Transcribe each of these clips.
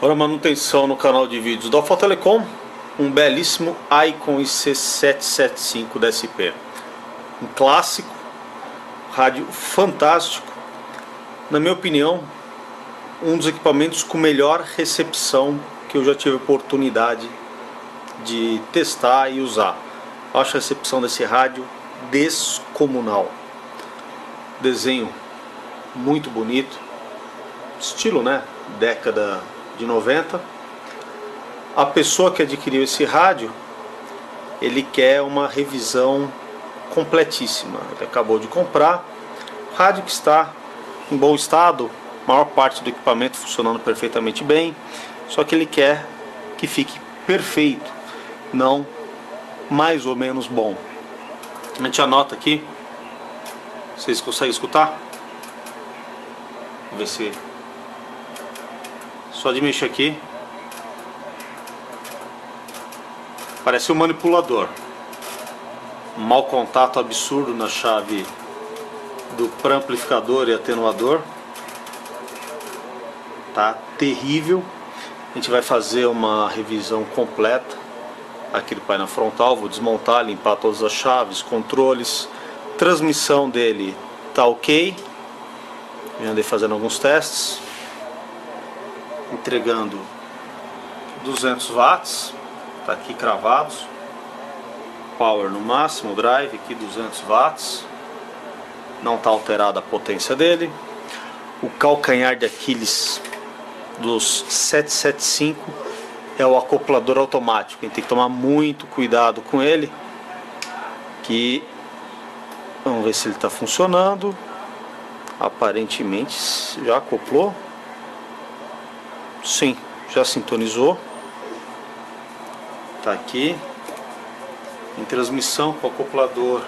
Para manutenção no canal de vídeos da Alfa Telecom, um belíssimo Icon IC775 da SP. Um clássico, rádio fantástico, na minha opinião, um dos equipamentos com melhor recepção que eu já tive oportunidade de testar e usar. Acho a recepção desse rádio descomunal. Desenho muito bonito, estilo, né? Década de 90. A pessoa que adquiriu esse rádio, ele quer uma revisão completíssima. Ele acabou de comprar, rádio que está em bom estado, maior parte do equipamento funcionando perfeitamente bem, só que ele quer que fique perfeito, não mais ou menos bom. A gente anota aqui, vocês conseguem escutar? Vamos ver se... Só de mexer aqui, parece um manipulador. Um mau contato absurdo na chave do pré-amplificador e atenuador. Tá terrível. A gente vai fazer uma revisão completa aqui do painel frontal. Vou desmontar, limpar todas as chaves, controles. Transmissão dele tá ok. Eu andei fazendo alguns testes, entregando 200 watts, tá aqui cravados. Power no máximo, drive aqui 200 watts. Não está alterada a potência dele. O calcanhar de Aquiles dos 775 é o acoplador automático. A gente tem que tomar muito cuidado com ele, que vamos ver se ele está funcionando. Aparentemente já acoplou. Sim, já sintonizou. Tá aqui em transmissão com o acoplador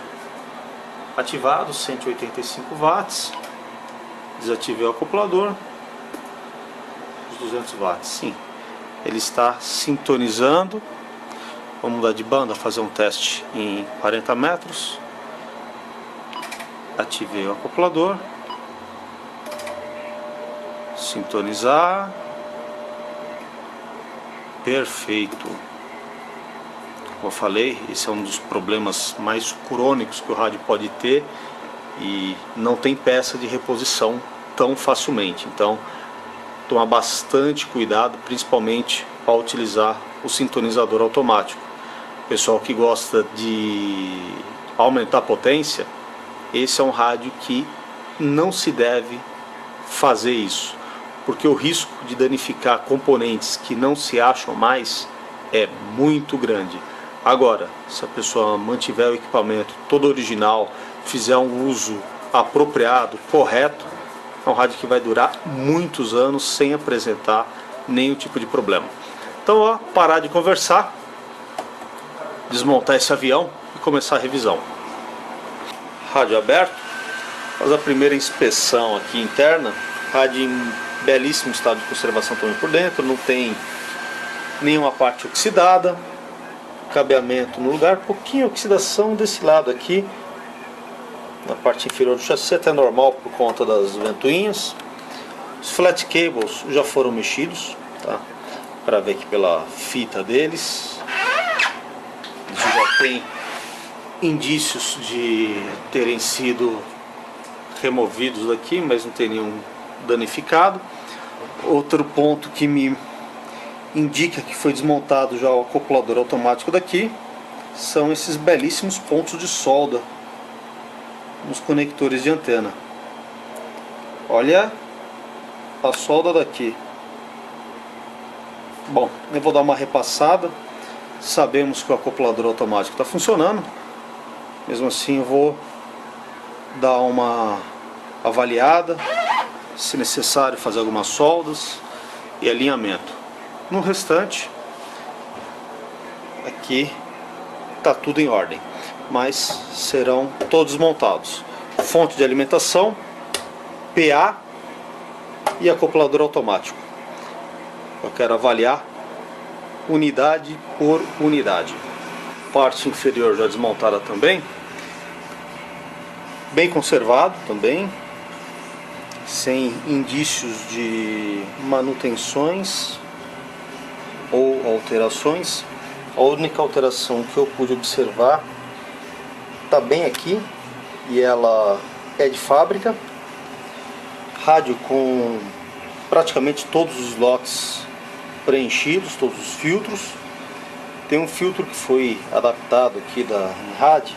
ativado, 185 watts. Desativei o acoplador, os 200 watts. Sim, ele está sintonizando. Vamos mudar de banda, fazer um teste em 40 metros. Ativei o acoplador, sintonizar. Perfeito. Como eu falei, esse é um dos problemas mais crônicos que o rádio pode ter, e não tem peça de reposição tão facilmente. Então, tomar bastante cuidado, principalmente ao utilizar o sintonizador automático. Pessoal que gosta de aumentar a potência, esse é um rádio que não se deve fazer isso, porque o risco de danificar componentes que não se acham mais é muito grande. Agora, se a pessoa mantiver o equipamento todo original, fizer um uso apropriado, correto, é um rádio que vai durar muitos anos sem apresentar nenhum tipo de problema. Então, ó, parar de conversar, desmontar esse avião e começar a revisão. Rádio aberto, faz a primeira inspeção aqui interna. Rádio em belíssimo estado de conservação também por dentro, não tem nenhuma parte oxidada. Cabeamento no lugar, pouquinho oxidação desse lado aqui, na parte inferior do chassi, até normal por conta das ventoinhas. Os flat cables já foram mexidos, tá? Para ver aqui pela fita deles, já tem indícios de terem sido removidos daqui, mas não tem nenhum danificado. Outro ponto que me indica que foi desmontado já o acoplador automático daqui são esses belíssimos pontos de solda nos conectores de antena. Olha a solda daqui. Bom, eu vou dar uma repassada. Sabemos que o acoplador automático está funcionando. Mesmo assim, eu vou dar uma avaliada, se necessário fazer algumas soldas e alinhamento. No restante, aqui está tudo em ordem, mas serão todos montados. Fonte de alimentação, PA e acoplador automático. Eu quero avaliar unidade por unidade. Parte inferior já desmontada também, bem conservado também, sem indícios de manutenções. ou alterações. A única alteração que eu pude observar está bem aqui, e ela é de fábrica. Rádio com praticamente todos os slots preenchidos, todos os filtros. Tem um filtro que foi adaptado aqui da Enrad,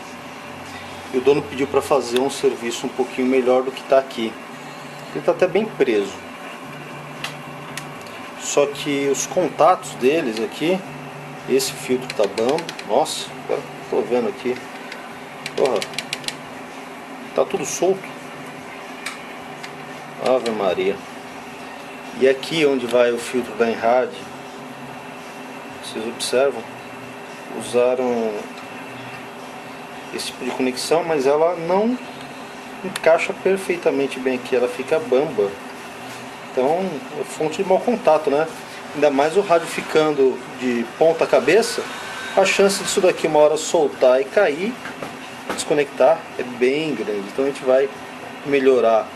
e o dono pediu para fazer um serviço um pouquinho melhor do que está aqui. Ele está até bem preso, só que os contatos deles aqui, esse filtro está bambo. Nossa, agora estou vendo aqui, porra, tá tudo solto. Ave Maria. E aqui onde vai o filtro da Enrad, vocês observam, usaram esse tipo de conexão, mas ela não encaixa perfeitamente bem aqui, ela fica bamba. Então é fonte de mau contato, né? Ainda mais o rádio ficando de ponta cabeça, a chance disso daqui uma hora soltar e cair, desconectar, é bem grande. Então a gente vai melhorar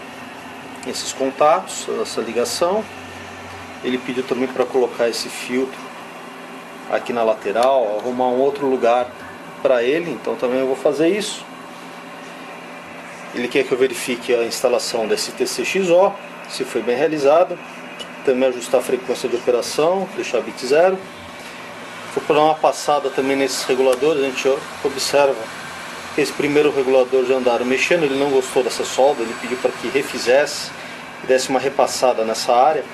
esses contatos, essa ligação. Ele pediu também para colocar esse filtro aqui na lateral, arrumar um outro lugar para ele, então também eu vou fazer isso. Ele quer que eu verifique a instalação desse TCXO, se foi bem realizado. Também ajustar a frequência de operação, deixar bit 0. Vou dar uma passada também nesses reguladores. A gente observa que esse primeiro regulador já andaram mexendo, ele não gostou dessa solda, ele pediu para que refizesse e desse uma repassada nessa área.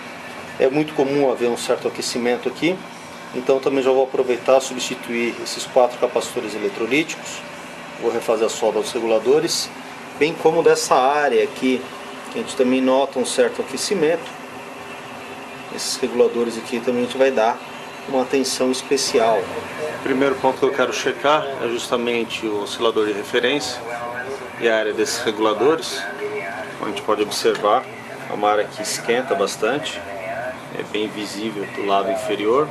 É muito comum haver um certo aquecimento aqui, então também já vou aproveitar, substituir esses 4 capacitores eletrolíticos. Vou refazer a solda dos reguladores, bem como dessa área aqui, que a gente também nota um certo aquecimento. Esses reguladores aqui também a gente vai dar uma atenção especial. O primeiro ponto que eu quero checar é justamente o oscilador de referência e a área desses reguladores. Como a gente pode observar, é uma área que esquenta bastante, é bem visível do lado inferior.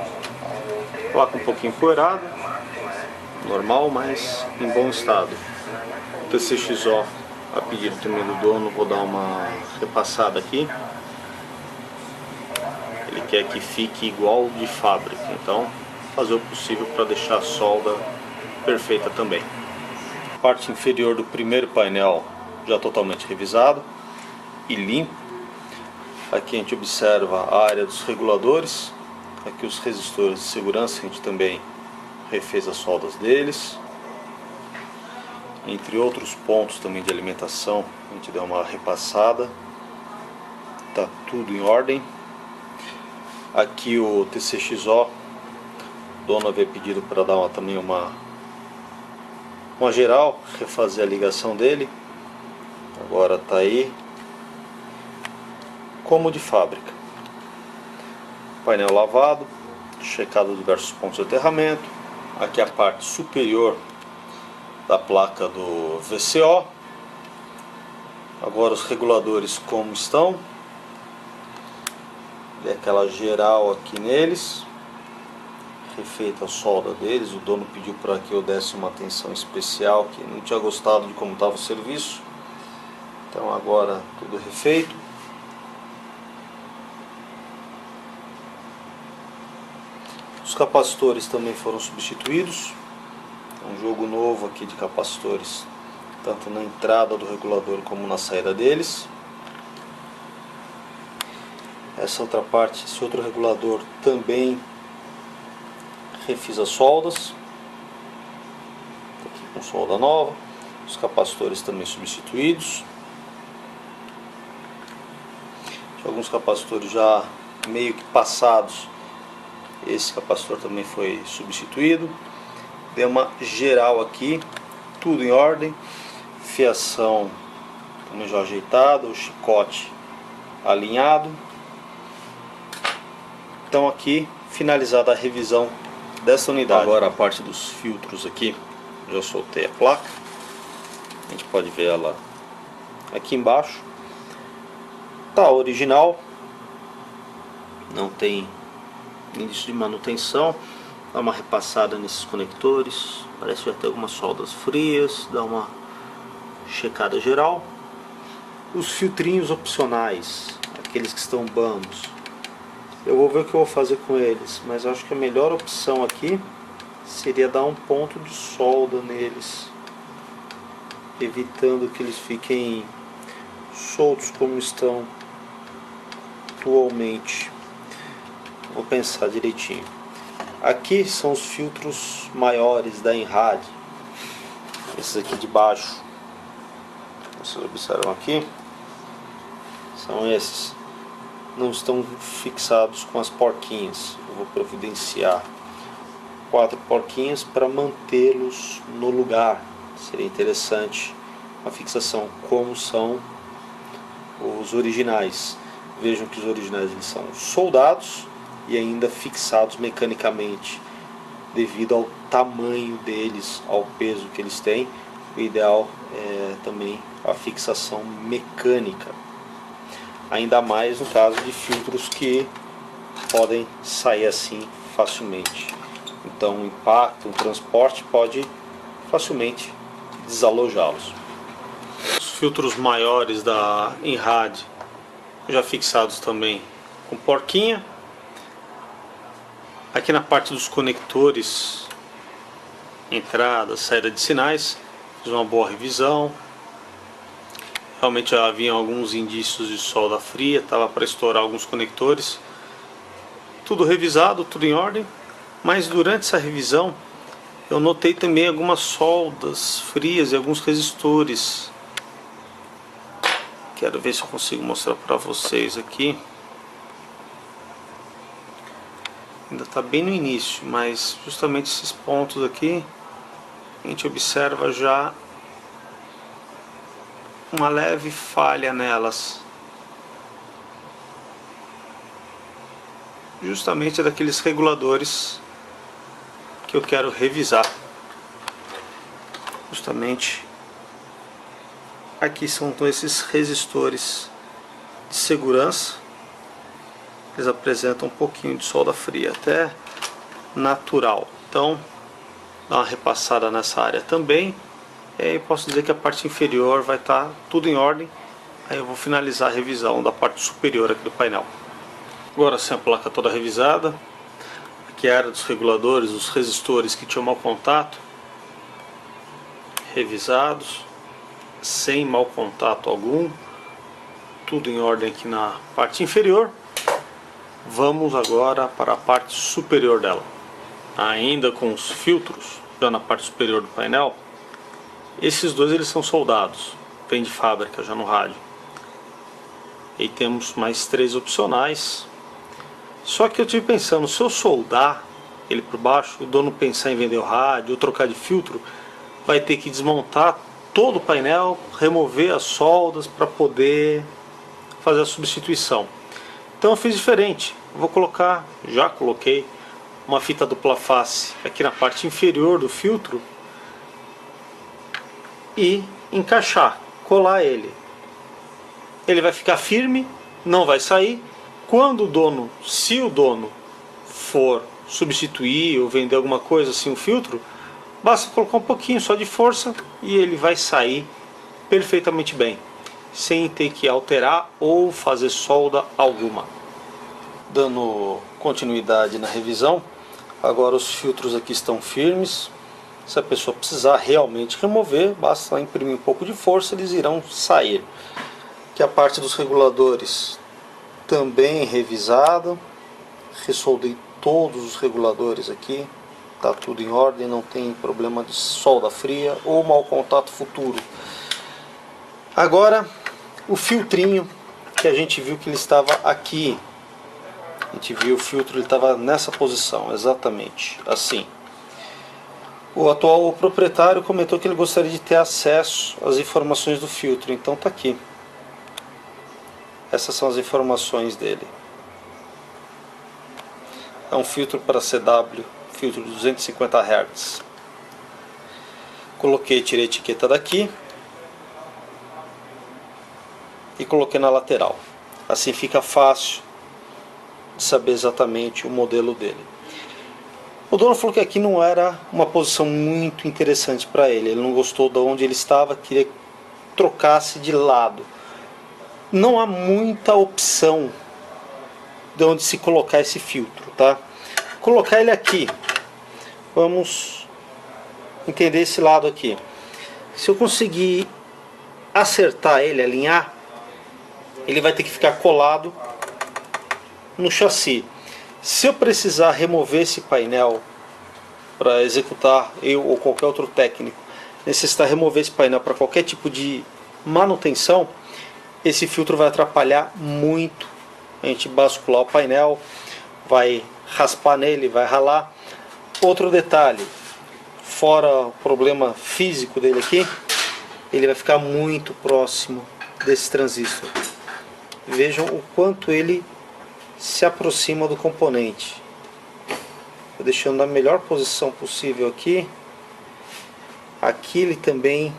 Placa um pouquinho empoeirada, normal, mas em bom estado. O TCXO, a pedido também do dono, vou dar uma repassada aqui. Ele quer que fique igual de fábrica, então fazer o possível para deixar a solda perfeita também. A parte inferior do primeiro painel já totalmente revisado e limpo. Aqui a gente observa a área dos reguladores, aqui os resistores de segurança, a gente também refez as soldas deles. Entre outros pontos também de alimentação, a gente deu uma repassada. Tá tudo em ordem. Aqui o TCXO, o dono havia pedido para dar também uma geral, refazer a ligação dele. Agora está aí como de fábrica. Painel lavado, checado diversos pontos de aterramento. Aqui a parte superior da placa do VCO. Agora os reguladores como estão. Dei aquela geral aqui neles, refeita a solda deles. O dono pediu para que eu desse uma atenção especial, que não tinha gostado de como estava o serviço. Então agora tudo refeito. Os capacitores também foram substituídos. Um jogo novo aqui de capacitores, tanto na entrada do regulador como na saída deles. Essa outra parte, esse outro regulador também refiz as soldas. Aqui com solda nova. Os capacitores também substituídos. Alguns capacitores já meio que passados. Esse capacitor também foi substituído. Deu uma geral aqui, tudo em ordem. Fiação também já ajeitada, o chicote alinhado. Então aqui finalizada a revisão dessa unidade. Agora a parte dos filtros aqui, já soltei a placa. A gente pode ver ela aqui embaixo. Tá original, não tem indício de manutenção. Dá uma repassada nesses conectores, parece que já tem algumas soldas frias. Dá uma checada geral. Os filtrinhos opcionais, aqueles que estão bambos, Eu vou ver o que eu vou fazer com eles, mas eu acho que a melhor opção aqui seria dar um ponto de solda neles, evitando que eles fiquem soltos como estão atualmente. Vou pensar direitinho. Aqui são os filtros maiores da Enrad, esses aqui de baixo, vocês observam aqui, são esses, não estão fixados com as porquinhas. Eu vou providenciar 4 porquinhas para mantê-los no lugar. Seria interessante uma fixação como são os originais. Vejam que os originais eles são soldados e ainda fixados mecanicamente, devido ao tamanho deles, ao peso que eles têm. O ideal é também a fixação mecânica, ainda mais no caso de filtros que podem sair assim facilmente. Então o impacto, o transporte pode facilmente desalojá-los. Os filtros maiores da Enrad já fixados também com porquinha. Aqui na parte dos conectores, entrada, saída de sinais, fiz uma boa revisão. Realmente já haviam alguns indícios de solda fria, estava para estourar alguns conectores. Tudo revisado, tudo em ordem. Mas durante essa revisão eu notei também algumas soldas frias e alguns resistores. Quero ver se eu consigo mostrar para vocês aqui. Ainda está bem no início, mas justamente esses pontos aqui a gente observa já uma leve falha nelas, justamente daqueles reguladores que eu quero revisar. Justamente aqui são esses resistores de segurança. Eles apresentam um pouquinho de solda fria, até natural. Então, dá uma repassada nessa área também. E aí posso dizer que a parte inferior vai estar tudo em ordem. Aí eu vou finalizar a revisão da parte superior aqui do painel. Agora sim, a placa toda revisada. Aqui a área dos reguladores, os resistores que tinham mau contato, revisados, sem mau contato algum. Tudo em ordem aqui na parte inferior. Vamos agora para a parte superior dela. Ainda com os filtros, já na parte superior do painel, esses dois eles são soldados, vem de fábrica já no rádio. E temos mais 3 opcionais. Só que eu estive pensando, se eu soldar ele por baixo, o dono pensar em vender o rádio ou trocar de filtro, vai ter que desmontar todo o painel, remover as soldas para poder fazer a substituição. Então eu fiz diferente. Vou colocar, já coloquei uma fita dupla face aqui na parte inferior do filtro e encaixar, colar ele. Ele vai ficar firme, não vai sair. Quando o dono, se o dono for substituir ou vender alguma coisa assim o filtro, basta colocar um pouquinho só de força e ele vai sair perfeitamente bem, sem ter que alterar ou fazer solda alguma. Dando continuidade na revisão, agora os filtros aqui estão firmes. Se a pessoa precisar realmente remover, basta imprimir um pouco de força, eles irão sair. Aqui a parte dos reguladores também revisada, ressoldei todos os reguladores aqui, está tudo em ordem, não tem problema de solda fria ou mau contato futuro. Agora o filtrinho que a gente viu que ele estava aqui, a gente viu o filtro, ele estava nessa posição, exatamente assim. O atual proprietário comentou que ele gostaria de ter acesso às informações do filtro, então está aqui. Essas são as informações dele. É um filtro para CW, filtro de 250 Hz. Coloquei, tirei a etiqueta daqui e coloquei na lateral. Assim fica fácil de saber exatamente o modelo dele. O dono falou que aqui não era uma posição muito interessante para ele. Ele não gostou de onde ele estava, queria que trocasse de lado. Não há muita opção de onde se colocar esse filtro, tá? Colocar ele aqui. Vamos entender esse lado aqui. Se eu conseguir acertar ele, alinhar, ele vai ter que ficar colado no chassi. Se eu precisar remover esse painel para executar, eu ou qualquer outro técnico necessitar remover esse painel para qualquer tipo de manutenção, esse filtro vai atrapalhar muito a gente bascular o painel, vai raspar nele, vai ralar. Outro detalhe, fora o problema físico dele aqui, ele vai ficar muito próximo desse transistor. Vejam o quanto ele se aproxima do componente. Estou deixando na melhor posição possível aqui. Aqui ele também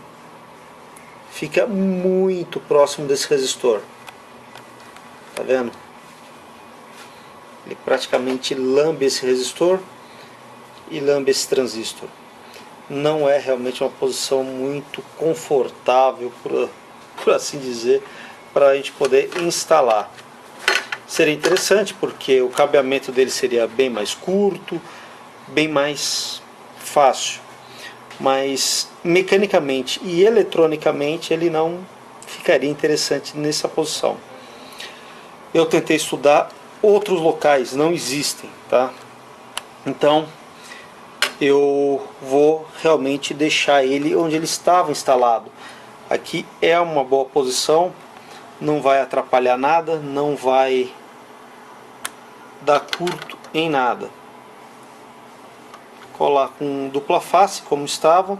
fica muito próximo desse resistor. Tá vendo? Ele praticamente lambe esse resistor e lambe esse transistor. Não é realmente uma posição muito confortável, por assim dizer, para a gente poder instalar. Seria interessante porque o cabeamento dele seria bem mais curto, bem mais fácil, mas mecanicamente e eletronicamente ele não ficaria interessante nessa posição. Eu tentei estudar outros locais, não existem, tá? Então eu vou realmente deixar ele onde ele estava instalado. Aqui é uma boa posição, não vai atrapalhar nada, não vai dar curto em nada. Colar com dupla face como estava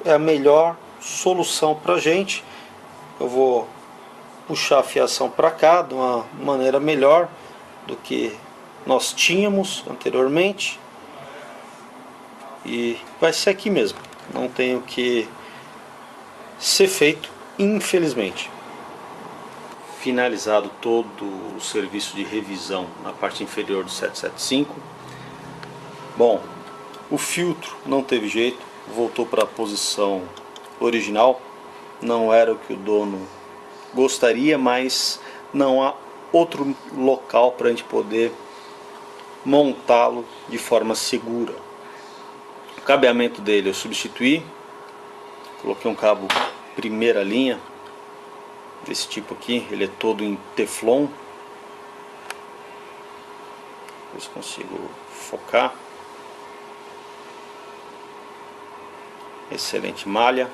é a melhor solução para a gente. Eu vou puxar a fiação para cá de uma maneira melhor do que nós tínhamos anteriormente. E vai ser aqui mesmo, não tem o que ser feito, infelizmente. Finalizado todo o serviço de revisão na parte inferior do 775. Bom, o filtro não teve jeito, voltou para a posição original. Não era o que o dono gostaria, mas não há outro local para a gente poder montá-lo de forma segura. O cabeamento dele eu substituí, coloquei um cabo primeira linha desse tipo aqui, ele é todo em teflon. Ver se consigo focar. Excelente malha.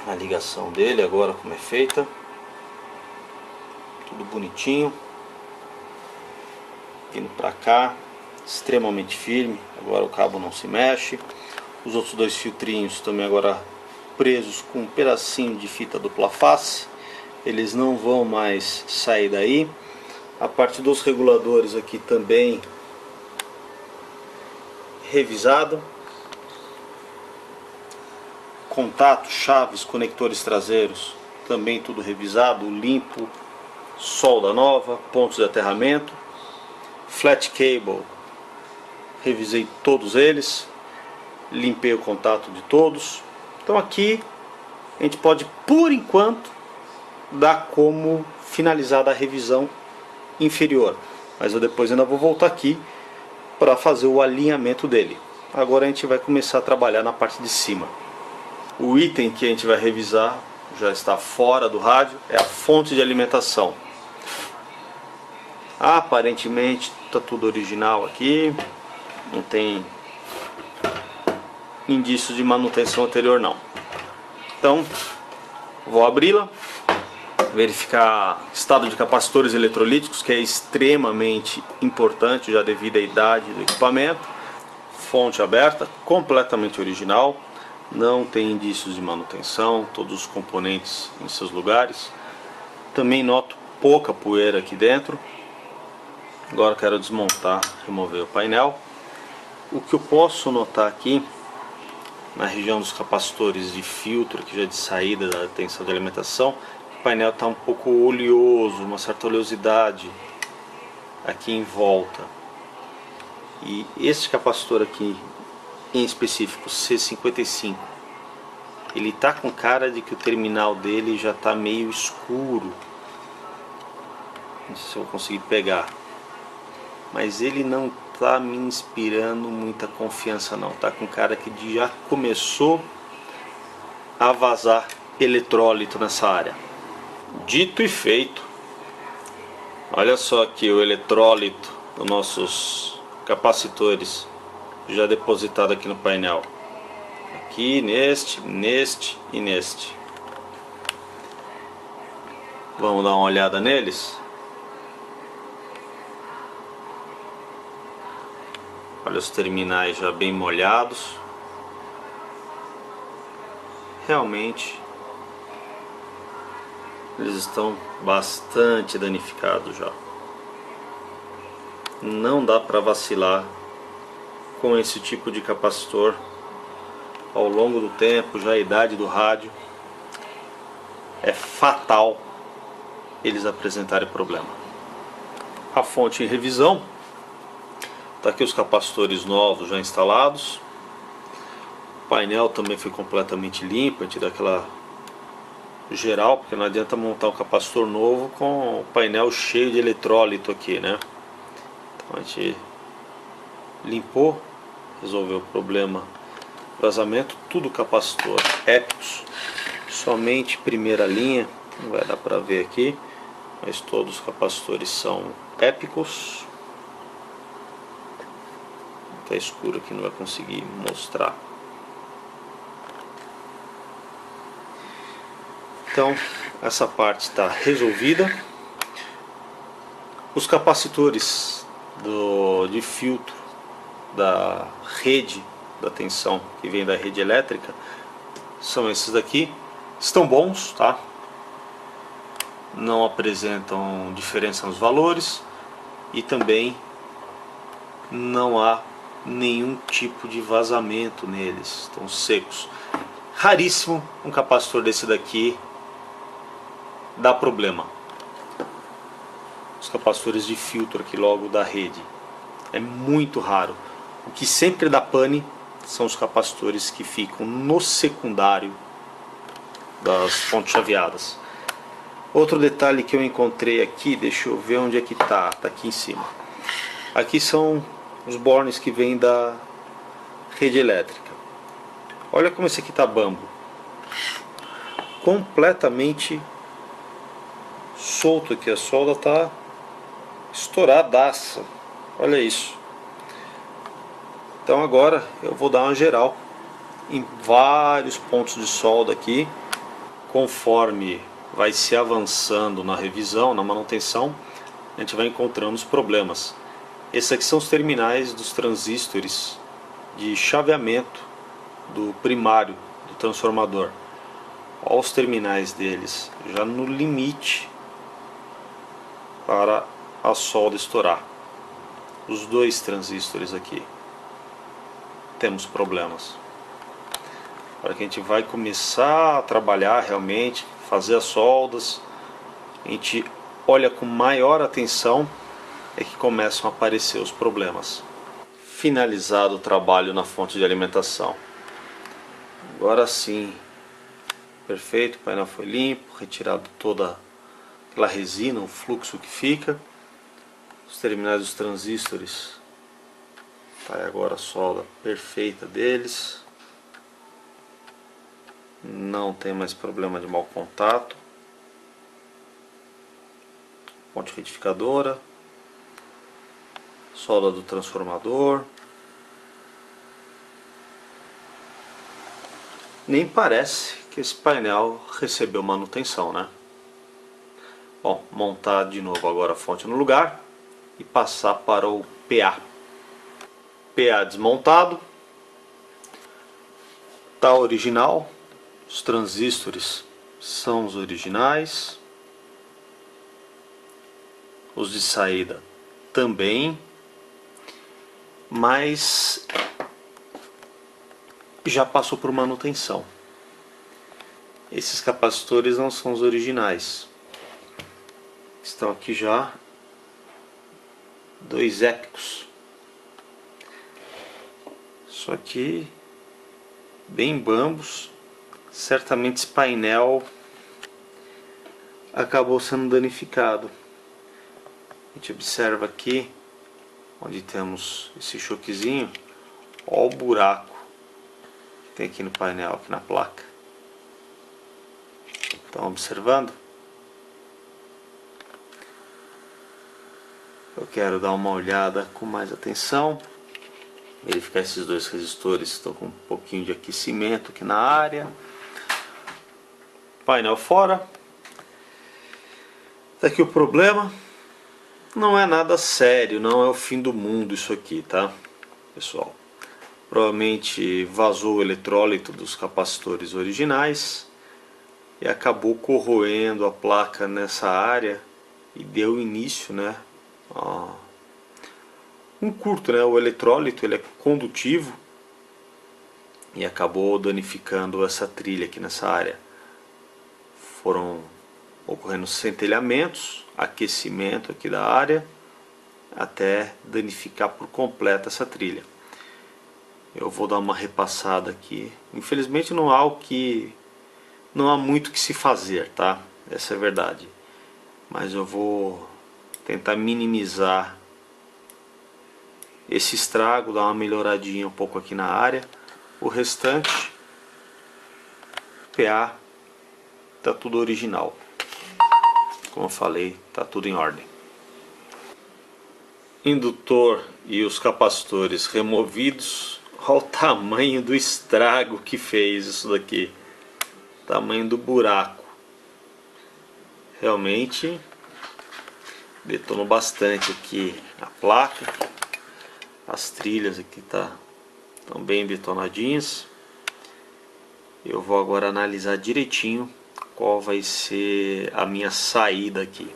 A ligação dele agora como é feita, tudo bonitinho. Vindo para cá, extremamente firme. Agora o cabo não se mexe. Os outros dois filtrinhos também agora presos com um pedacinho de fita dupla face, eles não vão mais sair daí. A parte dos reguladores aqui também revisado. Contato, chaves, conectores traseiros também tudo revisado, limpo, solda nova, pontos de aterramento. Flat cable, revisei todos eles, limpei o contato de todos. Então aqui a gente pode, por enquanto, dar como finalizada a revisão inferior. Mas eu depois ainda vou voltar aqui para fazer o alinhamento dele. Agora a gente vai começar a trabalhar na parte de cima. O item que a gente vai revisar já está fora do rádio, é a fonte de alimentação. Aparentemente está tudo original aqui, não tem indícios de manutenção anterior não. Então vou abri-la, verificar estado de capacitores eletrolíticos, que é extremamente importante já devido à idade do equipamento. Fonte aberta, completamente original, não tem indícios de manutenção, todos os componentes em seus lugares. Também noto pouca poeira aqui dentro. Agora quero desmontar, remover o painel. O que eu posso notar aqui, na região dos capacitores de filtro, que já é de saída da tensão de alimentação, o painel está um pouco oleoso, uma certa oleosidade aqui em volta. E esse capacitor aqui, em específico, C55, ele está com cara de que o terminal dele já está meio escuro. Não sei se eu vou conseguir pegar, mas ele não tá me inspirando muita confiança não. Tá com cara que já começou a vazar eletrólito nessa área. Dito e feito. Olha só aqui o eletrólito dos nossos capacitores já depositado aqui no painel. Aqui, neste e neste. Vamos dar uma olhada neles. Olha os terminais já bem molhados. Realmente eles estão bastante danificados já. Não dá para vacilar com esse tipo de capacitor. Ao longo do tempo, já a idade do rádio, é fatal eles apresentarem problema. A fonte em revisão. Tá aqui os capacitores novos já instalados. O painel também foi completamente limpo. A gente dá aquela geral, porque não adianta montar um capacitor novo com o painel cheio de eletrólito aqui, né? Então a gente limpou, resolveu o problema. Vazamento, tudo capacitor épicos, somente primeira linha, não vai dar para ver aqui, mas todos os capacitores são épicos. Tá escuro aqui, não vai conseguir mostrar. Então essa parte está resolvida. Os capacitores de filtro da rede da tensão que vem da rede elétrica são esses daqui. Estão bons, tá? Não apresentam diferença nos valores e também não há nenhum tipo de vazamento neles, estão secos. Raríssimo um capacitor desse daqui dá problema. Os capacitores de filtro aqui logo da rede é muito raro. O que sempre dá pane são os capacitores que ficam no secundário das fontes chaveadas. Outro detalhe que eu encontrei aqui, deixa eu ver onde é que tá aqui em cima. Aqui são os bornes que vêm da rede elétrica. Olha como esse aqui tá bambo, completamente solto aqui, a solda tá estouradaça, olha isso. Então agora eu vou dar uma geral em vários pontos de solda aqui, conforme vai se avançando na revisão, na manutenção, a gente vai encontrando os problemas. Esses aqui são os terminais dos transistores de chaveamento do primário do transformador. Olha os terminais deles, já no limite para a solda estourar. Os dois transistores aqui, temos problemas. Para que a gente vai começar a trabalhar realmente, fazer as soldas, a gente olha com maior atenção, é que começam a aparecer os problemas. Finalizado o trabalho na fonte de alimentação. Agora sim, perfeito, o painel foi limpo, retirado toda aquela resina, o fluxo que fica. Os terminais dos transistores, tá aí agora a solda perfeita deles. Não tem mais problema de mau contato. Ponte retificadora, solda do transformador. Nem parece que esse painel recebeu manutenção, né? Bom, montar de novo agora a fonte no lugar e passar para o PA. PA desmontado. Tá original. Os transistores são os originais. Os de saída também. Mas já passou por manutenção. Esses capacitores não são os originais. Estão aqui já dois épicos. Só que bem bambos. Certamente esse painel acabou sendo danificado. A gente observa aqui, onde temos esse choquezinho, olha o buraco que tem aqui no painel, aqui na placa. Estão observando? Eu quero dar uma olhada com mais atenção, verificar esses dois resistores que estão com um pouquinho de aquecimento aqui na área. Painel fora. Tá aqui o problema. Não é nada sério, não é o fim do mundo isso aqui, tá, pessoal? Provavelmente vazou o eletrólito dos capacitores originais e acabou corroendo a placa nessa área e deu início, né, a um curto, né? O eletrólito ele é condutivo e acabou danificando essa trilha aqui nessa área. Foram ocorrendo centelhamentos, aquecimento aqui da área, até danificar por completo essa trilha. Eu vou dar uma repassada aqui. Infelizmente não há muito o que se fazer, tá? Essa é a verdade. Mas eu vou tentar minimizar esse estrago, dar uma melhoradinha um pouco aqui na área. O restante, PA, tá tudo original. Como eu falei, tá tudo em ordem. Indutor e os capacitores removidos. Olha o tamanho do estrago que fez isso daqui. Tamanho do buraco. Realmente detonou bastante aqui a placa. As trilhas aqui estão bem detonadinhas. Eu vou agora analisar direitinho qual vai ser a minha saída aqui.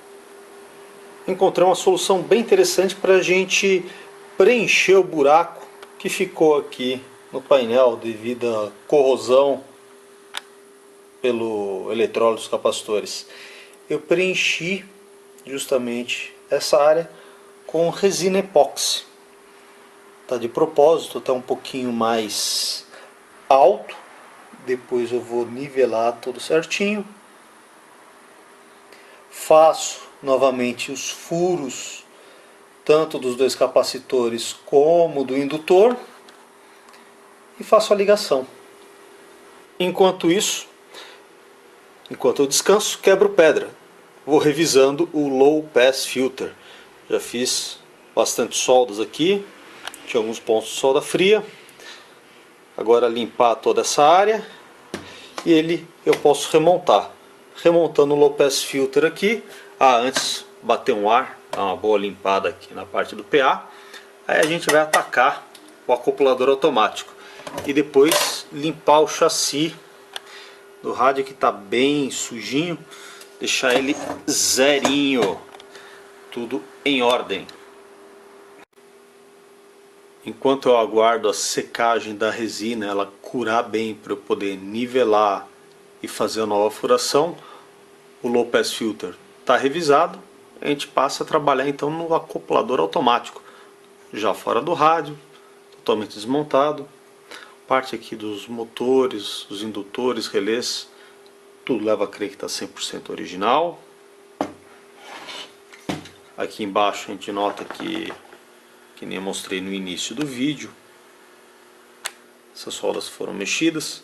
Encontrei uma solução bem interessante para a gente preencher o buraco que ficou aqui no painel devido à corrosão pelo eletrólito dos capacitores. Eu preenchi justamente essa área com resina epóxi. Tá de propósito, tá um pouquinho mais alto. Depois eu vou nivelar tudo certinho. Faço novamente os furos, tanto dos dois capacitores como do indutor. E faço a ligação. Enquanto isso, enquanto eu descanso, quebro pedra. Vou revisando o Low Pass Filter. Já fiz bastante soldas aqui. Tinha alguns pontos de solda fria. Agora limpar toda essa área e eu posso remontar. Remontando o Low Pass Filter aqui. Antes bater um ar, dar uma boa limpada aqui na parte do PA. Aí a gente vai atacar o acoplador automático e depois limpar o chassi do rádio que está bem sujinho, deixar ele zerinho, tudo em ordem. Enquanto eu aguardo a secagem da resina, ela curar bem para eu poder nivelar e fazer a nova furação, o Low Pass Filter está revisado. A gente passa a trabalhar então no acoplador automático, já fora do rádio, totalmente desmontado. Parte aqui dos motores, os indutores, relés, tudo leva a crer que está 100% original. Aqui embaixo a gente nota que nem eu mostrei no início do vídeo, essas soldas foram mexidas.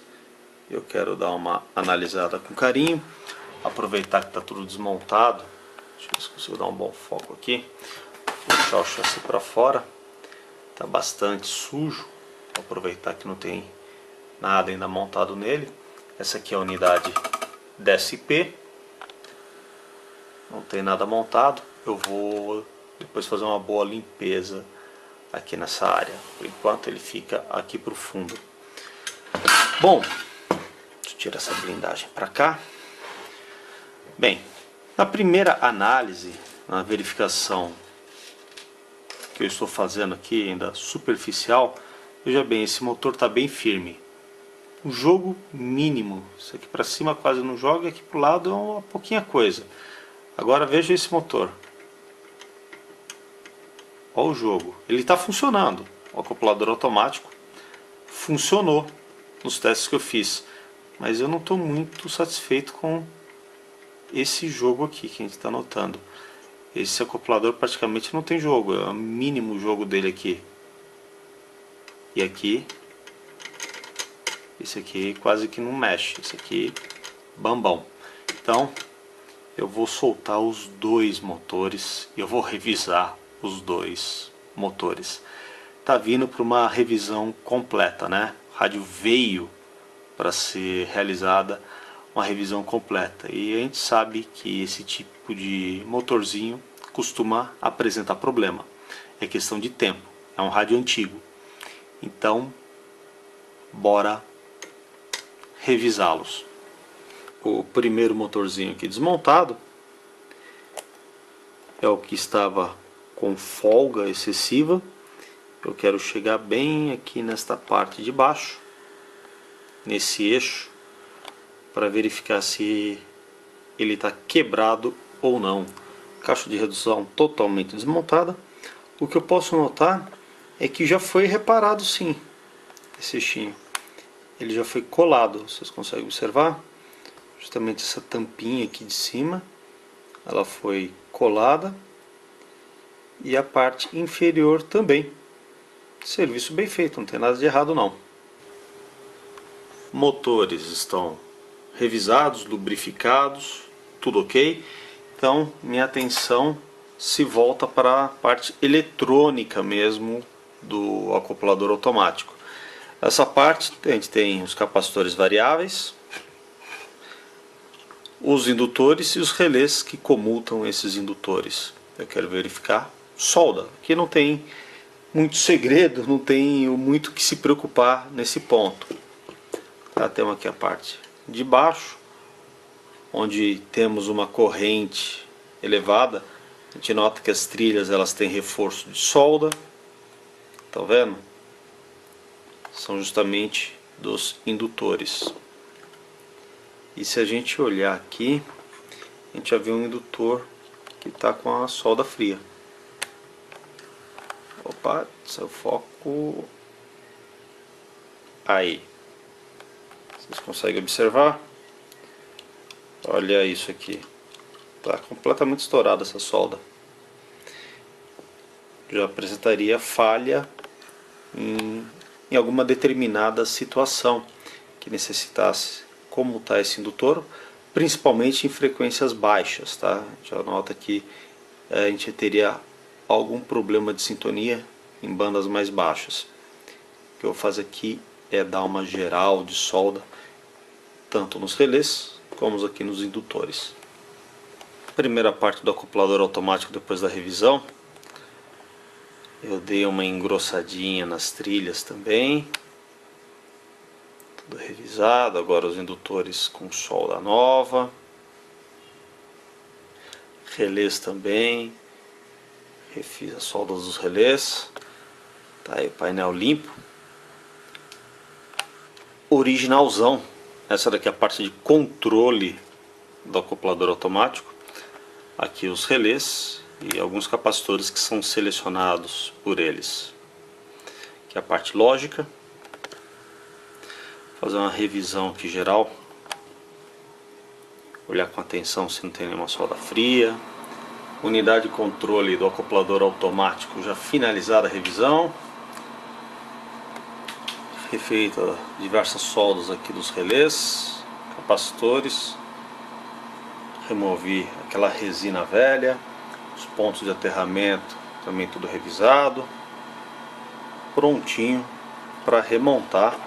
Eu quero dar uma analisada com carinho, aproveitar que está tudo desmontado. Deixa eu ver se consigo dar um bom foco aqui. Vou puxar o chassi para fora, está bastante sujo. Vou aproveitar que não tem nada ainda montado nele. Essa aqui é a unidade DSP, não tem nada montado. Eu vou depois fazer uma boa limpeza aqui nessa área. Por enquanto ele fica aqui para o fundo. Bom, deixa eu tirar essa blindagem para cá. Bem, na primeira análise, na verificação que eu estou fazendo aqui, ainda superficial, veja bem, esse motor está bem firme. O jogo mínimo, isso aqui para cima quase não joga, aqui para o lado é uma pouquinha coisa. Agora veja esse motor. Olha o jogo, ele está funcionando. O acoplador automático funcionou nos testes que eu fiz, mas eu não estou muito satisfeito com esse jogo aqui que a gente está notando. Esse acoplador praticamente não tem jogo, é o mínimo jogo dele aqui. E aqui, esse aqui quase que não mexe, esse aqui bambão. Então eu vou soltar os dois motores e eu vou revisar os dois motores. Tá vindo para uma revisão completa, né? O rádio veio para ser realizada uma revisão completa, e a gente sabe que esse tipo de motorzinho costuma apresentar problema. É questão de tempo, é um rádio antigo. Então bora revisá-los. O primeiro motorzinho aqui desmontado é o que estava com folga excessiva. Eu quero chegar bem aqui nesta parte de baixo, nesse eixo, para verificar se ele está quebrado ou não. Caixa de redução totalmente desmontada. O que eu posso notar é que já foi reparado sim, esse eixinho. Ele já foi colado, vocês conseguem observar? Justamente essa tampinha aqui de cima, ela foi colada. E a parte inferior também. Serviço bem feito, não tem nada de errado não. Motores estão revisados, lubrificados, tudo ok. Então minha atenção se volta para a parte eletrônica mesmo do acoplador automático. Essa parte a gente tem os capacitores variáveis, os indutores e os relés que comutam esses indutores. Eu quero verificar solda. Aqui não tem muito segredo, não tem muito que se preocupar nesse ponto. Tá, temos aqui a parte de baixo, onde temos uma corrente elevada. A gente nota que as trilhas elas têm reforço de solda. Tá vendo? São justamente dos indutores. E se a gente olhar aqui, a gente já vê um indutor que está com a solda fria. Opa, seu foco. Aí. Vocês conseguem observar? Olha isso aqui. Está completamente estourada essa solda. Já apresentaria falha em alguma determinada situação que necessitasse comutar esse indutor, principalmente em frequências baixas, tá? Já nota que a gente teria algum problema de sintonia em bandas mais baixas. O que eu vou fazer aqui é dar uma geral de solda, tanto nos relés como aqui nos indutores. Primeira parte do acoplador automático depois da revisão. Eu dei uma engrossadinha nas trilhas também. Tudo revisado. Agora os indutores com solda nova. Relés também. Refiz as soldas dos relés. Tá aí o painel limpo. Originalzão. Essa daqui é a parte de controle do acoplador automático. Aqui os relés e alguns capacitores que são selecionados por eles. Aqui a parte lógica. Fazer uma revisão aqui geral. Olhar com atenção se não tem nenhuma solda fria. Unidade de controle do acoplador automático já finalizada a revisão. Refeita diversas soldas aqui dos relés, capacitores. Removi aquela resina velha. Os pontos de aterramento também tudo revisado. Prontinho para remontar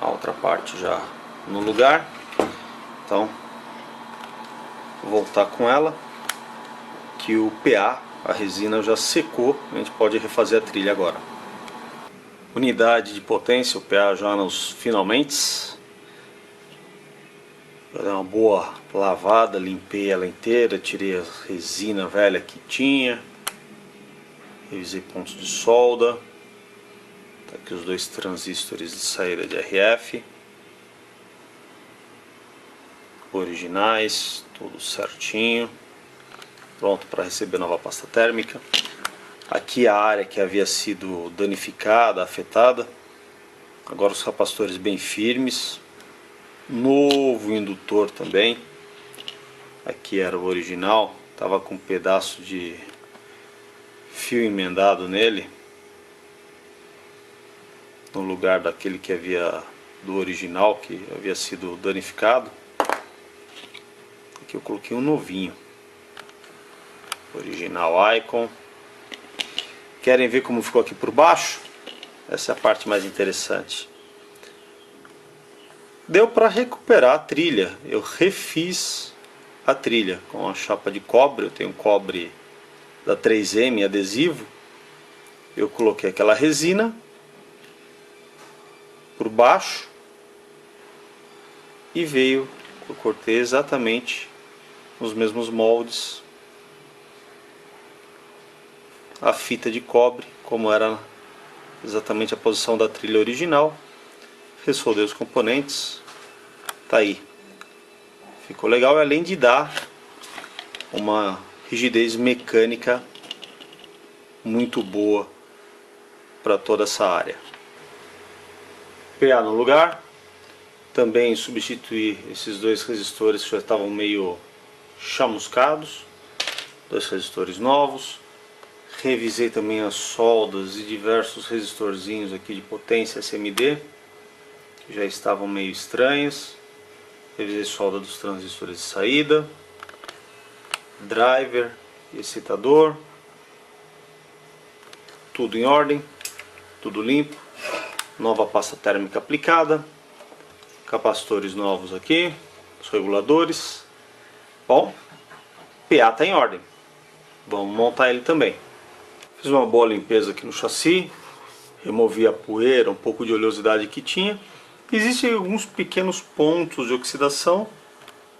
a outra parte já no lugar. Então vou voltar com ela, que o PA, a resina já secou, a gente pode refazer a trilha agora. Unidade de potência, o PA já nos finalmente. Já dei uma boa lavada, limpei ela inteira, tirei a resina velha que tinha. Revisei pontos de solda. Tá aqui os dois transistores de saída de RF. Originais, tudo certinho. Pronto para receber nova pasta térmica. Aqui a área que havia sido danificada, afetada. Agora os capacitores bem firmes. Novo indutor também. Aqui era o original, Tava com um pedaço de fio emendado nele, no lugar daquele que havia do original, que havia sido danificado. Aqui eu coloquei um novinho, original Icon. Querem ver como ficou aqui por baixo? Essa é a parte mais interessante. Deu para recuperar a trilha. Eu refiz a trilha com a chapa de cobre. Eu tenho cobre da 3M adesivo. Eu coloquei aquela resina por baixo e veio, eu cortei exatamente nos mesmos moldes a fita de cobre, como era exatamente a posição da trilha original. Ressoldei os componentes, tá aí. Ficou legal, além de dar uma rigidez mecânica muito boa para toda essa área. PA no lugar. Também substituí esses dois resistores que já estavam meio chamuscados. Dois resistores novos. Revisei também as soldas e diversos resistorzinhos aqui de potência SMD, que já estavam meio estranhos. Revisei solda dos transistores de saída, driver e excitador. Tudo em ordem, tudo limpo. Nova pasta térmica aplicada. Capacitores novos aqui, os reguladores. Bom, PA está em ordem. Vamos montar ele também. Fiz uma boa limpeza aqui no chassi, removi a poeira, um pouco de oleosidade que tinha. Existem alguns pequenos pontos de oxidação,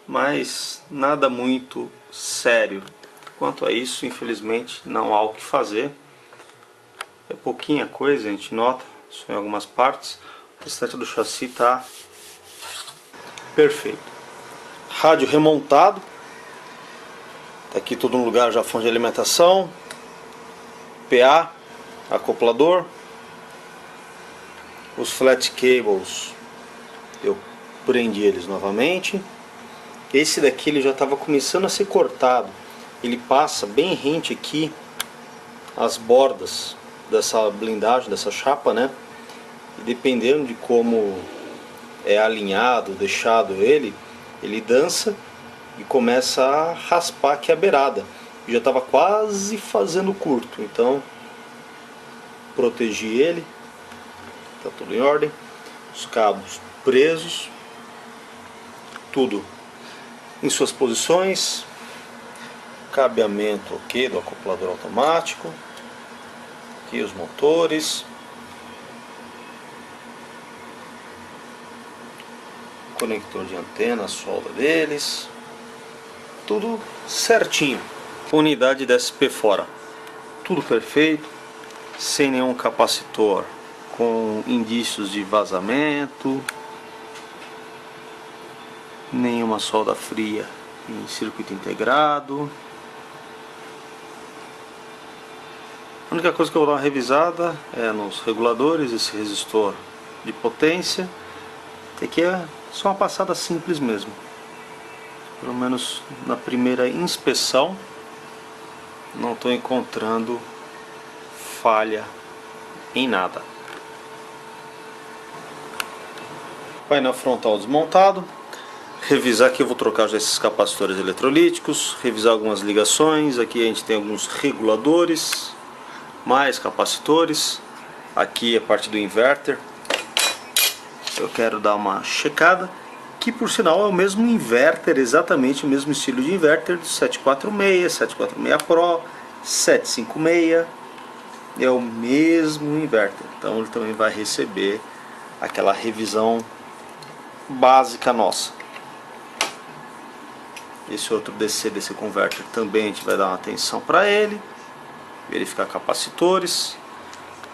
mas nada muito sério. Quanto a isso, infelizmente, não há o que fazer. É pouquinha coisa, a gente nota, só em algumas partes. O restante do chassi está perfeito. Rádio remontado. Tá aqui tudo no lugar, já fonte de alimentação. PA, acoplador. Os flat cables, eu prendi eles novamente. Esse daqui ele já estava começando a ser cortado. Ele passa bem rente aqui as bordas dessa blindagem, dessa chapa, né? E dependendo de como é alinhado, deixado ele dança e começa a raspar aqui a beirada. Já estava quase fazendo curto, então protegi ele. Tá tudo em ordem. Os cabos presos, tudo em suas posições. Cabeamento ok do acoplador automático. Aqui os motores. Conector de antena, a solda deles. Tudo certinho. Unidade DSP fora. Tudo perfeito. Sem nenhum capacitor com indícios de vazamento. Nenhuma solda fria em circuito integrado. A única coisa que eu vou dar uma revisada é nos reguladores, esse resistor de potência. Aqui é só uma passada simples mesmo. Pelo menos na primeira inspeção não estou encontrando falha em nada. Painel frontal desmontado. Revisar aqui, eu vou trocar já esses capacitores eletrolíticos. Revisar algumas ligações. Aqui a gente tem alguns reguladores, mais capacitores. Aqui a parte do inverter. Eu quero dar uma checada. Que por sinal é o mesmo inverter, exatamente o mesmo estilo de inverter do 746, 746 Pro, 756. É o mesmo inverter. Então ele também vai receber aquela revisão básica nossa. Esse outro DC converter também a gente vai dar uma atenção para ele. Verificar capacitores.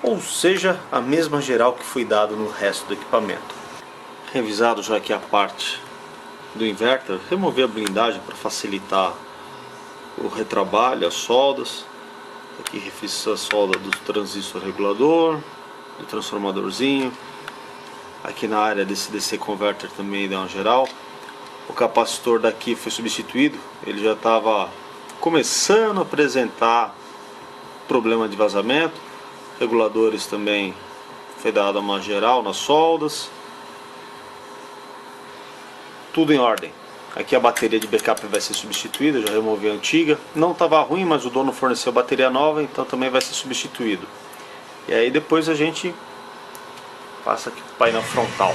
Ou seja, a mesma geral que foi dado no resto do equipamento. Revisado já aqui a parte do inverter, remover a blindagem para facilitar o retrabalho, as soldas. Aqui refiz a solda do transistor regulador, do transformadorzinho. Aqui na área desse DC converter também dá uma geral. O capacitor daqui foi substituído, ele já estava começando a apresentar problema de vazamento. Reguladores também foi dado uma geral nas soldas. Tudo em ordem. Aqui a bateria de backup vai ser substituída, eu já removi a antiga. Não estava ruim, mas o dono forneceu bateria nova, então também vai ser substituído. E aí depois a gente passa aqui para o painel frontal.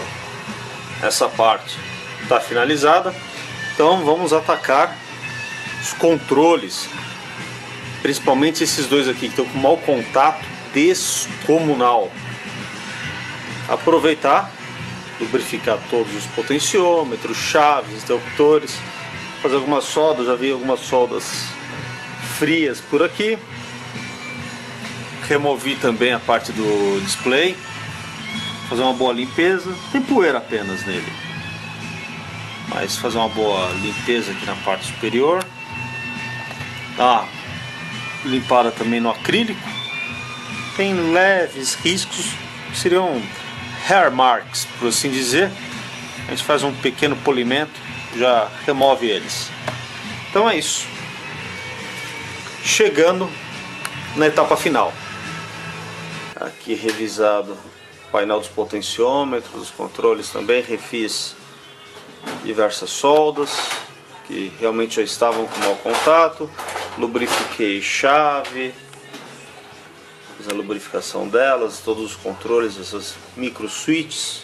Essa parte está finalizada, então vamos atacar os controles, principalmente esses dois aqui que estão com mau contato descomunal. Aproveitar, lubrificar todos os potenciômetros, chaves, interruptores, fazer algumas soldas. Já vi algumas soldas frias por aqui. Removi também a parte do display, fazer uma boa limpeza. Tem poeira apenas nele, mas fazer uma boa limpeza aqui na parte superior. Tá limpada também no acrílico. Tem leves riscos, seriam hair marks, por assim dizer. A gente faz um pequeno polimento, já remove eles. Então é isso. Chegando na etapa final. Aqui revisado o painel dos potenciômetros, os controles também. Refiz diversas soldas que realmente já estavam com mau contato. Lubrifiquei chave, fiz a lubrificação delas, todos os controles, essas micro switches,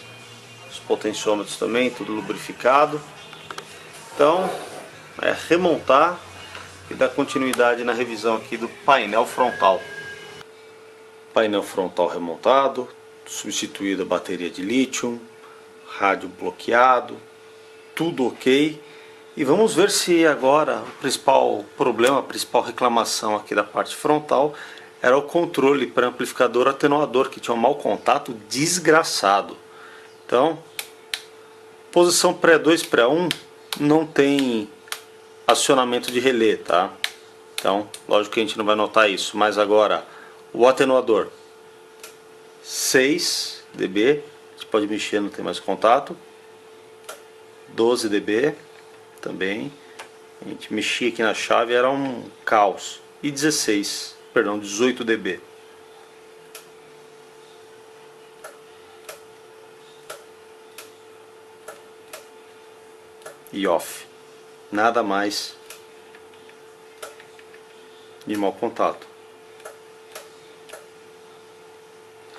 os potenciômetros também, tudo lubrificado. Então é remontar e dar continuidade na revisão aqui do painel frontal. Painel frontal remontado, substituída a bateria de lítio, rádio bloqueado, tudo ok. E vamos ver se agora o principal problema, a principal reclamação aqui da parte frontal era o controle para amplificador atenuador, que tinha um mau contato desgraçado. Então, posição pré 2, pré 1 não tem acionamento de relé, tá? Então, lógico que a gente não vai notar isso, mas agora o atenuador 6 dB, a gente pode mexer, não tem mais contato. 12 dB também, a gente mexia aqui na chave, era um caos. E 18 dB. E off. Nada mais de mau contato.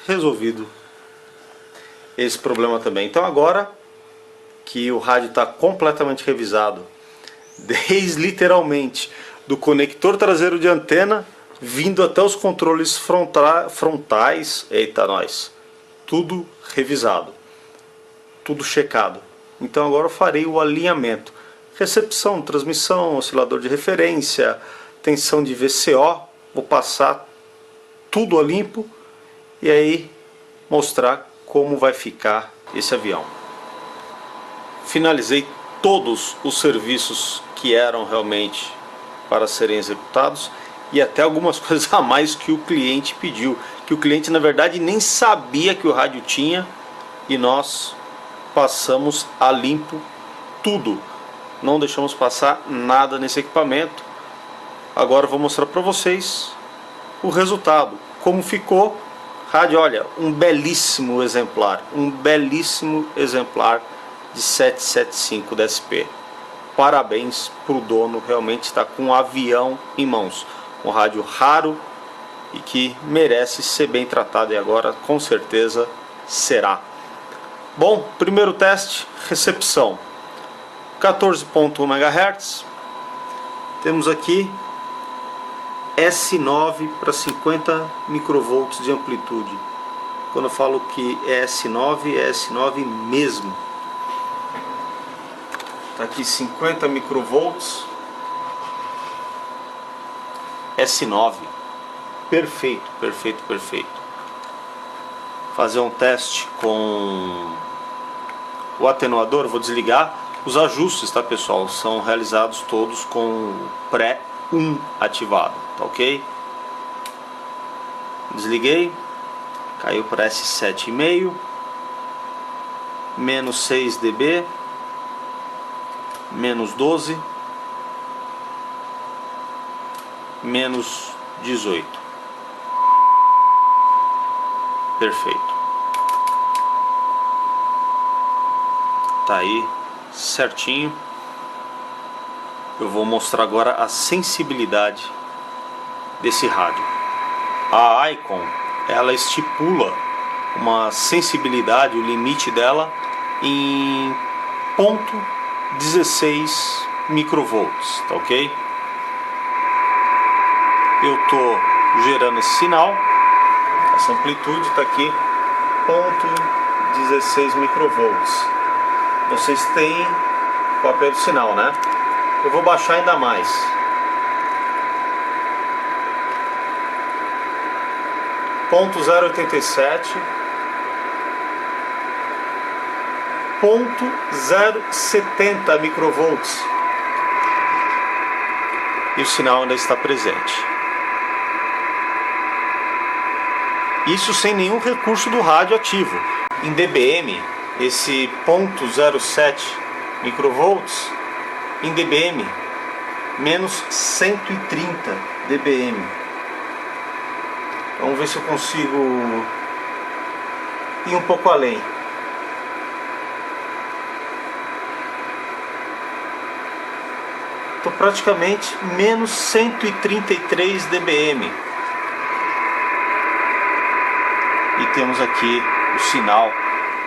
Resolvido esse problema também. Então agora que o rádio está completamente revisado, desde literalmente do conector traseiro de antena, vindo até os controles frontais, eita nós, tudo revisado, tudo checado. Então agora eu farei o alinhamento, recepção, transmissão, oscilador de referência, tensão de VCO, vou passar tudo a limpo e aí mostrar como vai ficar esse avião. Finalizei todos os serviços que eram realmente para serem executados e até algumas coisas a mais que o cliente pediu, que o cliente na verdade nem sabia que o rádio tinha, e nós passamos a limpo tudo, não deixamos passar nada nesse equipamento. Agora eu vou mostrar para vocês o resultado, como ficou. Rádio, olha, um belíssimo exemplar de 775 DSP. Parabéns para o dono, realmente está com um avião em mãos. Um rádio raro e que merece ser bem tratado, e agora com certeza será. Bom, primeiro teste, recepção 14.1 MHz. Temos aqui S9 para 50 microvolts de amplitude. Quando eu falo que é S9 mesmo. Está aqui 50 microvolts, S9, perfeito, perfeito, perfeito. Fazer um teste com o atenuador, vou desligar. Os ajustes, tá pessoal, são realizados todos com o pré 1 ativado, tá ok? Desliguei, caiu para S7,5, menos 6 dB, menos 12, menos 18. Perfeito. Tá aí certinho. Eu vou mostrar agora a sensibilidade desse rádio. A Icom, ela estipula uma sensibilidade, o limite dela em 0,16 microvolts, tá ok? Eu tô gerando esse sinal, essa amplitude está aqui, 0,16 microvolts. Vocês têm o papel do sinal, né? Eu vou baixar ainda mais. Ponto 0,87, 0,070 microvolts. E o sinal ainda está presente. Isso sem nenhum recurso do rádio ativo. Em dBm, esse 0,07 microvolts, em dBm, menos 130 dBm. Vamos ver se eu consigo ir um pouco além. Estou praticamente menos 133 dBm. E temos aqui o sinal,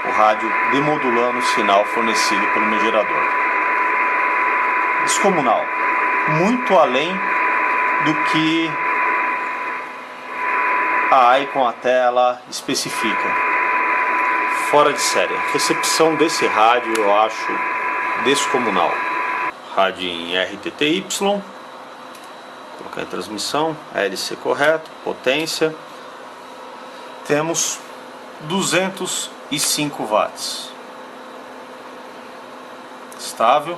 o rádio demodulando o sinal fornecido pelo meu gerador. Descomunal, muito além do que a Icom até ela especifica. Fora de série. A recepção desse rádio eu acho descomunal. Rádio em RTTY, colocar em transmissão, LC correto, potência. Temos 205 watts. Estável.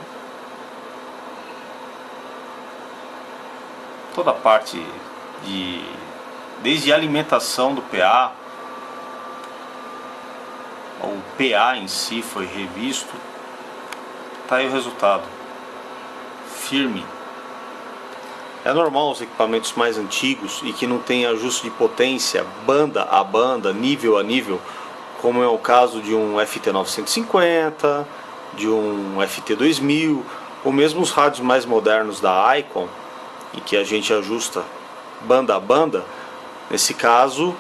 Toda a parte desde a alimentação do PA, o PA em si foi revisto. Tá aí o resultado. Firme. É normal os equipamentos mais antigos e que não tem ajuste de potência banda a banda, nível a nível, como é o caso de um FT950, de um FT2000, ou mesmo os rádios mais modernos da Icom, em que a gente ajusta banda a banda. Nesse caso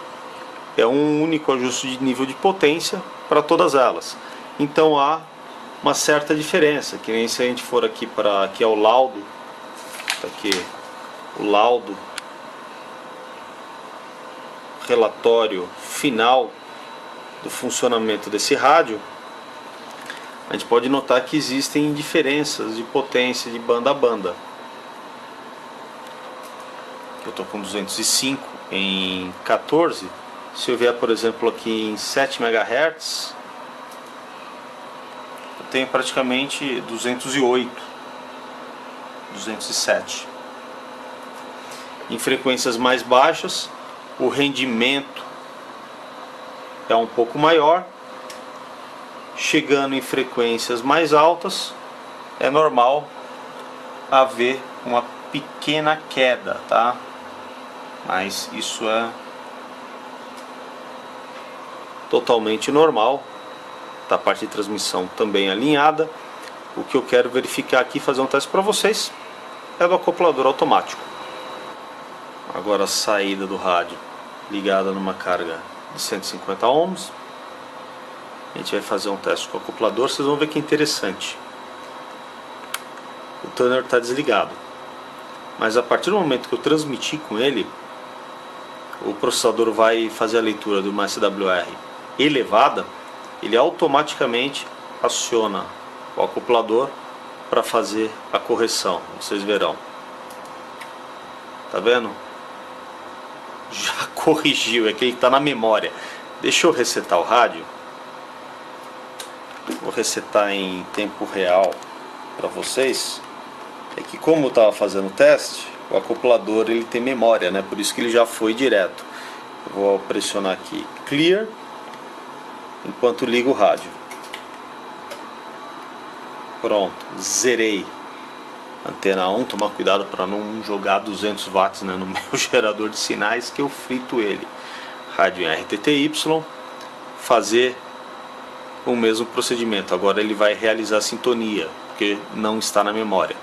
é um único ajuste de nível de potência para todas elas. Então há uma certa diferença, que nem se a gente for aqui para aqui é o laudo, tá aqui o laudo, relatório final do funcionamento desse rádio, a gente pode notar que existem diferenças de potência de banda a banda. Eu estou com 205 em 14, se eu vier por exemplo aqui em 7 MHz, eu tenho praticamente 208, 207. Em frequências mais baixas, o rendimento é um pouco maior. Chegando em frequências mais altas, é normal haver uma pequena queda, tá? Mas isso é totalmente normal. Tá, a parte de transmissão também alinhada. O que eu quero verificar aqui, fazer um teste para vocês, é do acoplador automático. Agora a saída do rádio ligada numa carga de 150 ohms. A gente vai fazer um teste com o acoplador, vocês vão ver que é interessante. O tuner está desligado, mas a partir do momento que eu transmitir com ele, o processador vai fazer a leitura de uma SWR elevada, ele automaticamente aciona o acoplador para fazer a correção. Vocês verão. Tá vendo? Já corrigiu, é que ele está na memória. Deixa eu resetar o rádio. Vou resetar em tempo real para vocês. É que como eu estava fazendo o teste, o acoplador ele tem memória, né? Por isso que ele já foi direto. Eu vou pressionar aqui Clear enquanto ligo o rádio. Pronto, zerei. Antena 1, tomar cuidado para não jogar 200 watts, né, no meu gerador de sinais, que eu frito ele. Rádio em RTTY, fazer o mesmo procedimento. Agora ele vai realizar a sintonia, porque não está na memória.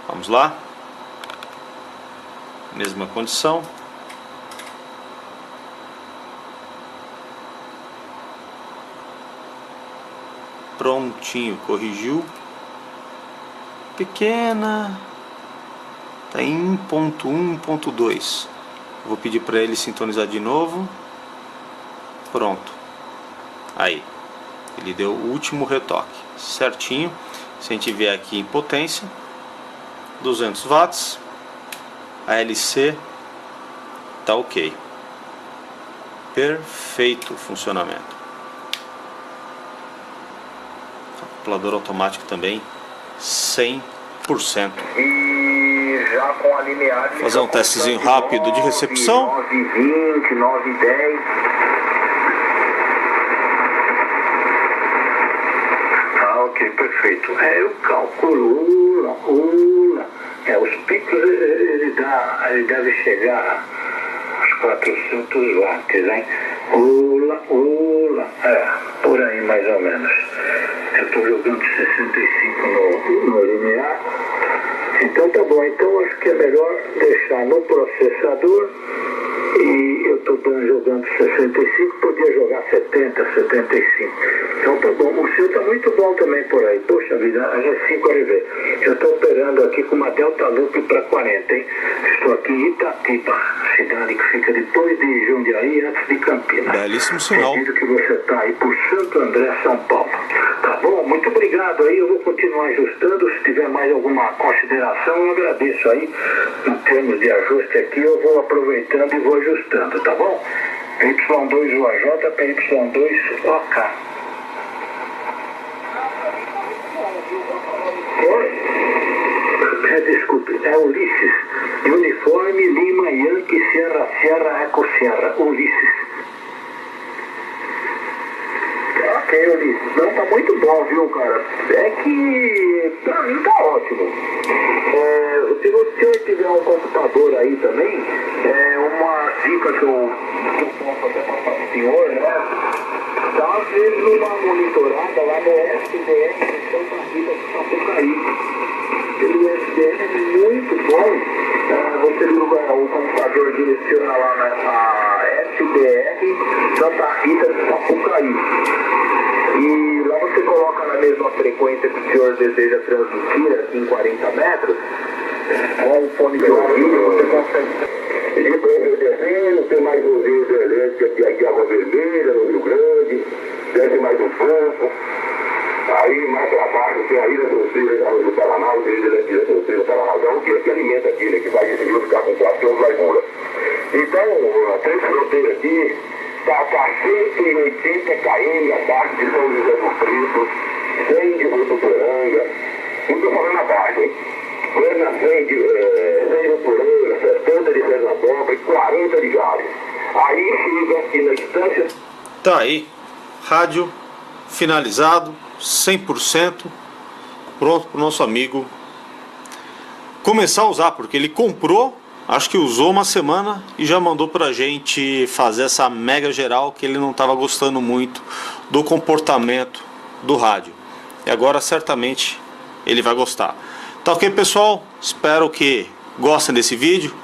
Vamos lá. Mesma condição. Prontinho, corrigiu. Pequena. Está em 1.1, 1.2. Vou pedir para ele sintonizar de novo. Pronto. Aí. Ele deu o último retoque. Certinho. Se a gente vier aqui em potência, 200 watts. ALC tá ok. Perfeito o funcionamento. Acoplador automático também 100%. E já com a linear, fazer um testezinho rápido de recepção. 9:20, 9:10. Ah, ok, perfeito. Eu calculo os picos ele deve chegar aos 400 watts, hein? Por aí mais ou menos. Eu estou jogando 65 no linear. Então tá bom, então acho que é melhor deixar no processador. E eu estou jogando 65, podia jogar 70, 75. Então tá bom, o seu tá muito bom também por aí. Poxa vida, a G5RV. Eu estou operando aqui com uma Delta Loop para 40, hein? Estou aqui em Itatiba, cidade que fica depois de Jundiaí, antes de Campinas. Belíssimo sinal. Acredito que você está aí por Santo André, São Paulo. Tá bom? Muito obrigado aí, eu vou continuar ajustando. Se tiver mais alguma consideração, eu agradeço aí. Em termos de ajuste aqui, eu vou aproveitando e vou ajustando, tá bom? PY2 UAJ, PY2 OK. Desculpe, é Ulisses. Uniforme Lima Yankee Sierra Sierra Eco Sierra. Ulisses. Ok, Ulisses. Não, tá muito bom, viu, cara? É que pra mim tá ótimo. Se o senhor tiver um computador aí também, uma dica que eu posso até passar pro senhor, né? Dá às vezes uma monitorada lá no SDR de Santa Rita de Sapucaí. Ele é muito bom. Você liga o computador, direciona lá na SDR Santa Rita de Sapucaí. E lá você coloca na mesma frequência que o senhor deseja transmitir, aqui em 40 metros, com o fone de ouvido, você consegue. E depois eu descendo, tem mais um vídeo elétrico aqui de Água Vermelha, no Rio Grande, desce mais um pouco. Aí mais para baixo tem a Ilha Dolceira do Paraná, o Ilha Dolceira do Paraná, que alimenta aqui, né, que vai decidir ficar com 4 largura. Então, a três fronteiras aqui está 180 km abaixo de São José do Preto, 100 de Votuporanga, não estou falando abaixo, hein? 100 de Votuporanga, 70 de Fernandópolis e 40 de Gales. Aí chega aqui na distância. Tá aí, rádio finalizado, 100%, pronto para o nosso amigo começar a usar, porque ele comprou, acho que usou uma semana e já mandou pra gente fazer essa mega geral, que ele não estava gostando muito do comportamento do rádio. E agora certamente ele vai gostar. Tá ok, pessoal? Espero que gostem desse vídeo.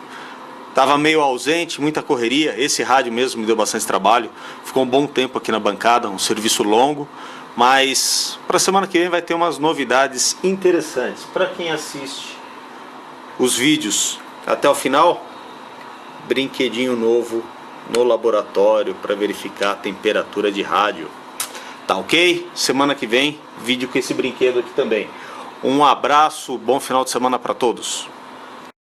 Tava meio ausente, muita correria. Esse rádio mesmo me deu bastante trabalho. Ficou um bom tempo aqui na bancada, um serviço longo. Mas para semana que vem vai ter umas novidades interessantes. Para quem assiste os vídeos até o final, brinquedinho novo no laboratório para verificar a temperatura de rádio. Tá ok? Semana que vem, vídeo com esse brinquedo aqui também. Um abraço, bom final de semana para todos.